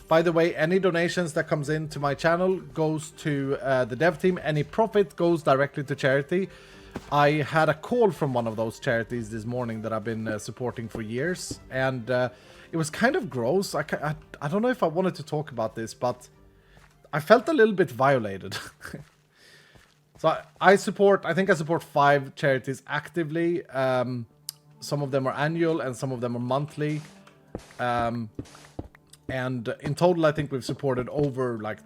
By the way, any donations that comes into my channel goes to the dev team. Any profit goes directly to charity. I had a call from one of those charities this morning that I've been supporting for years, and it was kind of gross. I don't know if I wanted to talk about this, but I felt a little bit violated. So I think I support 5 charities actively. Some of them are annual and some of them are monthly. And in total, I think we've supported over like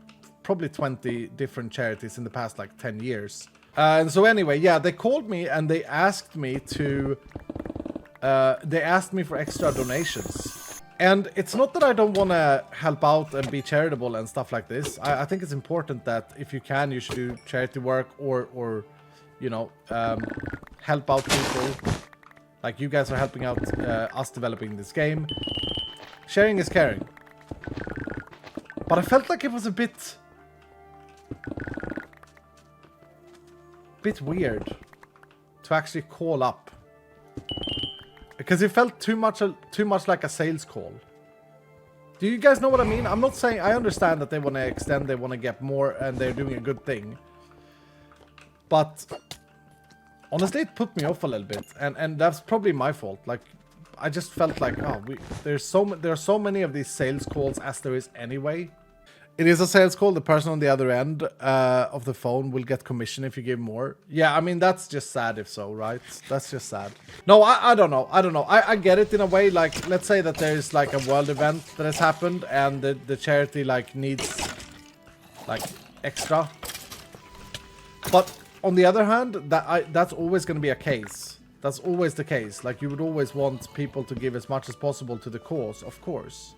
probably 20 different charities in the past like 10 years. And so anyway, yeah, they called me and they asked me to, they asked me for extra donations. And it's not that I don't want to help out and be charitable and stuff like this. I think it's important that if you can, you should do charity work or you know, help out people. Like you guys are helping out us developing this game. Sharing is caring. But I felt like it was a bit weird to actually call up. Because it felt too much like a sales call. Do you guys know what I mean? I'm not saying... I understand that they want to extend, they want to get more, and they're doing a good thing. But... honestly, it put me off a little bit. And that's probably my fault. Like, I just felt like, oh, there are so many of these sales calls as there is anyway. It is a sales call. The person on the other end of the phone will get commission if you give more. Yeah, I mean, that's just sad if so, right? That's just sad. No, I don't know. I get it in a way. Like, let's say that there's like a world event that has happened and the charity like needs like extra. But on the other hand, that's always going to be a case. That's always the case. Like, you would always want people to give as much as possible to the cause, of course.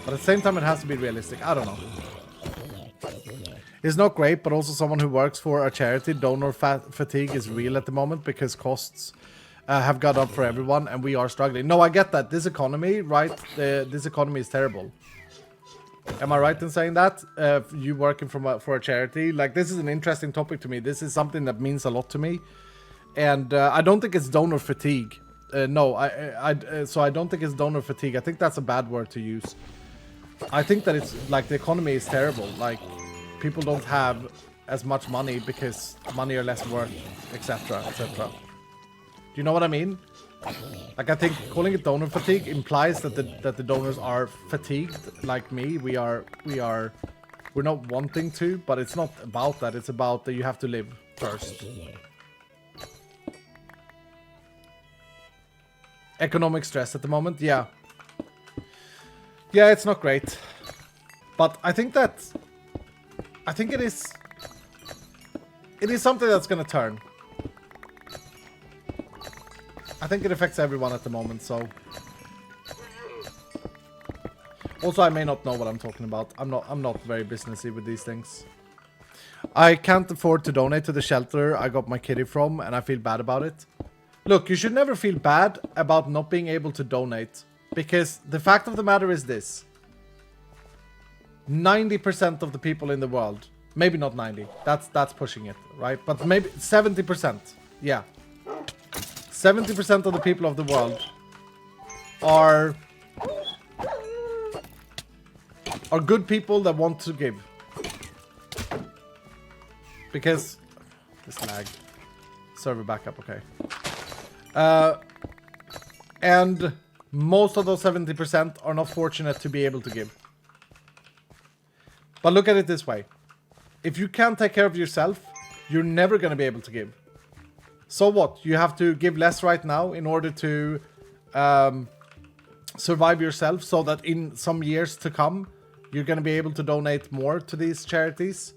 But at the same time, it has to be realistic. I don't know. It's not great, but also someone who works for a charity, donor fatigue is real at the moment because costs have got up for everyone and we are struggling. No, I get that. This economy, right? This economy is terrible. Am I right in saying that? You working for a charity? Like, this is an interesting topic to me. This is something that means a lot to me. And I don't think it's donor fatigue. So I don't think it's donor fatigue. I think that's a bad word to use. I think that it's like the economy is terrible. Like, people don't have as much money because money are less worth, etc., etc. Do you know what I mean? Like, I think calling it donor fatigue implies that the donors are fatigued, like me. We're not wanting to, but it's not about that. It's about that you have to live first. Economic stress at the moment, yeah. Yeah, it's not great. But I think it is something that's gonna turn. I think it affects everyone at the moment, so... Also, I may not know what I'm talking about. I'm not very businessy with these things. I can't afford to donate to the shelter I got my kitty from, and I feel bad about it. Look, you should never feel bad about not being able to donate. Because the fact of the matter is this. 90% of the people in the world... Maybe not 90. That's pushing it, right? But maybe 70%. Yeah. 70% of the people of the world are good people that want to give. Because... This lag. Server backup, okay. And most of those 70% are not fortunate to be able to give. But look at it this way. If you can't take care of yourself, you're never going to be able to give. So what? You have to give less right now in order to survive yourself so that in some years to come, you're going to be able to donate more to these charities.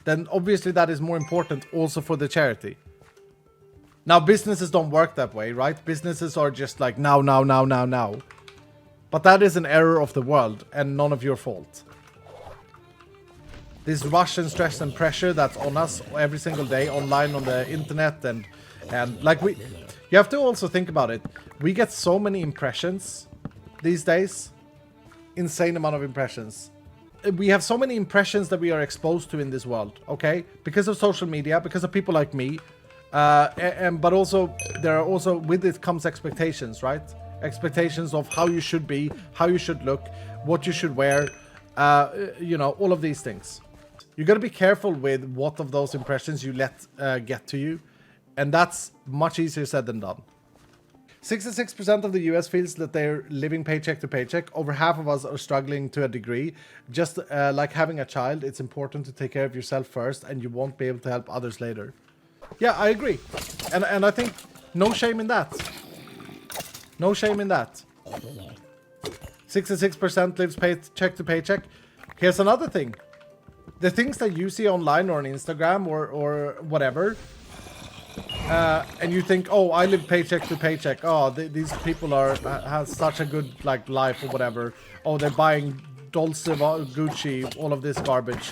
Then obviously that is more important also for the charity. Now, businesses don't work that way, right? Businesses are just like now. But that is an error of the world and none of your fault. This rush and stress and pressure that's on us every single day online on the internet and like you have to also think about it. We get so many impressions these days. Insane amount of impressions. We have so many impressions that we are exposed to in this world, okay? Because of social media, because of people like me. But also, there are also, with it comes expectations, right? expectations of how you should be, how you should look, what you should wear, you know, all of these things. You got to be careful with what of those impressions you let get to you, and that's much easier said than done. 66% of the US feels that they're living paycheck to paycheck. Over half of us are struggling to a degree. Just like having a child, it's important to take care of yourself first, and you won't be able to help others later. Yeah, I agree. And I think no shame in that. No shame in that. 66% lives paycheck to paycheck. Here's another thing. The things that you see online or on Instagram or whatever, and you think, oh, I live paycheck to paycheck. Oh, these people have such a good like life or whatever. Oh, they're buying Dolce, Gucci, all of this garbage,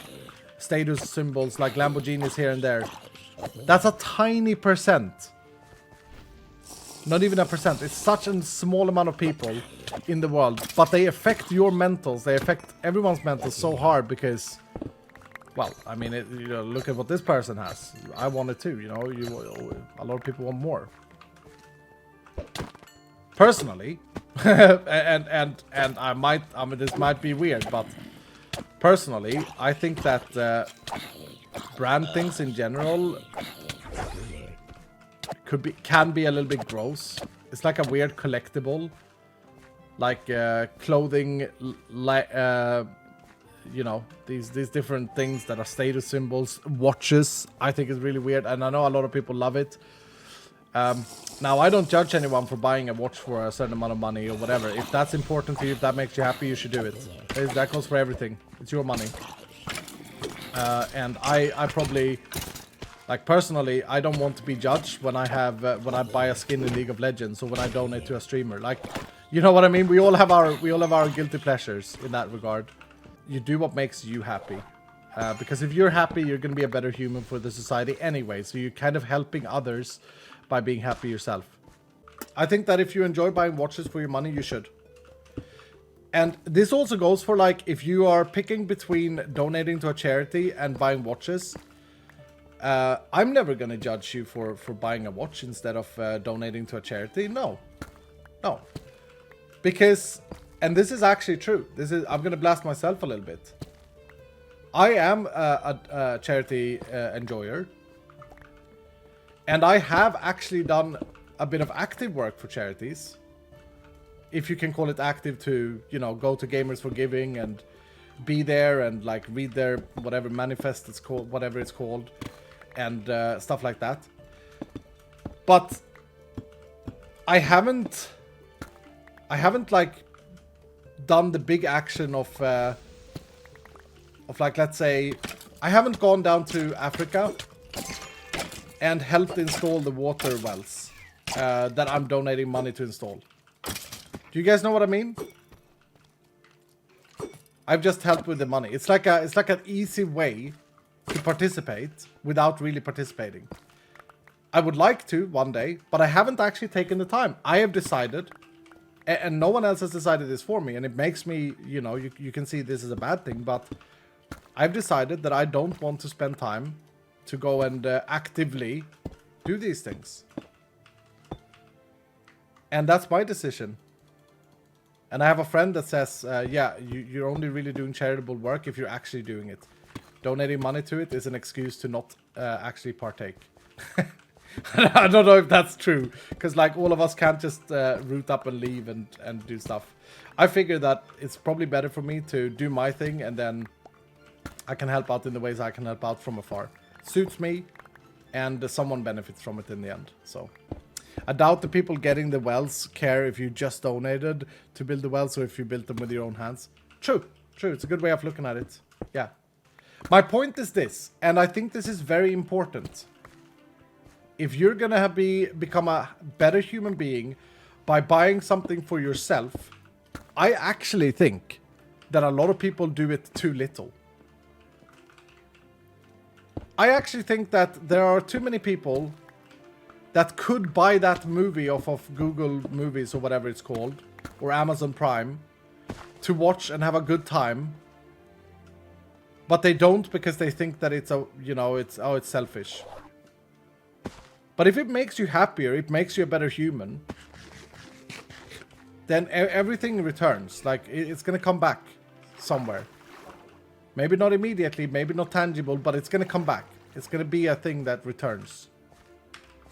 status symbols like Lamborghinis here and there. That's a tiny percent. Not even a percent. It's such a small amount of people in the world, but they affect your mentals. They affect everyone's mentals so hard because, well, I mean, you know, look at what this person has. I want it too, you know. A lot of people want more. Personally, and I mean, this might be weird, but personally, I think that brand things in general can be a little bit gross. It's like a weird collectible, like clothing, you know, these different things that are status symbols. Watches, I think is really weird, and I know a lot of people love it. Now, I don't judge anyone for buying a watch for a certain amount of money or whatever. If that's important to you, if that makes you happy, you should do it. That goes for everything. It's your money. And I probably, like personally, I don't want to be judged when I buy a skin in League of Legends or when I donate to a streamer. Like, you know what I mean? We all have our guilty pleasures in that regard. You do what makes you happy. Because if you're happy, you're going to be a better human for the society anyway. So you're kind of helping others by being happy yourself. I think that if you enjoy buying watches for your money, you should. And this also goes for, like, if you are picking between donating to a charity and buying watches. I'm never going to judge you for buying a watch instead of donating to a charity. No. Because, and this is actually true. I'm going to blast myself a little bit. I am a charity enjoyer. And I have actually done a bit of active work for charities. If you can call it active, to, you know, go to Gamers for Giving and be there and like read their whatever manifest it's called, whatever it's called, and stuff like that. But I haven't like done the big action of like, let's say, I haven't gone down to Africa and helped install the water wells that I'm donating money to install. Do you guys know what I mean? I've just helped with the money. It's like an easy way to participate without really participating. I would like to one day, but I haven't actually taken the time. I have decided, and no one else has decided this for me, and it makes me, you know, you can see this is a bad thing, but I've decided that I don't want to spend time to go and actively do these things. And that's my decision. And I have a friend that says, yeah, you're only really doing charitable work if you're actually doing it. Donating money to it is an excuse to not actually partake. I don't know if that's true, because like all of us can't just root up and leave and do stuff. I figure that it's probably better for me to do my thing, and then I can help out in the ways I can help out from afar. Suits me, and someone benefits from it in the end. So I doubt the people getting the wells care if you just donated to build the wells or if you built them with your own hands. True. It's a good way of looking at it. Yeah. My point is this, and I think this is very important. If you're gonna become a better human being by buying something for yourself, I actually think that a lot of people do it too little. I actually think that there are too many people that could buy that movie off of Google Movies or whatever it's called, or Amazon Prime, to watch and have a good time, but they don't because they think that it's it's selfish. But if it makes you happier, it makes you a better human, then everything returns. Like, it's gonna come back somewhere. Maybe not immediately, maybe not tangible, but it's gonna come back. It's gonna be a thing that returns.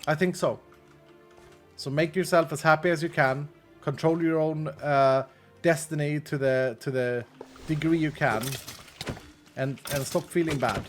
I think so. So make yourself as happy as you can. Control your own destiny to the degree you can. And stop feeling bad.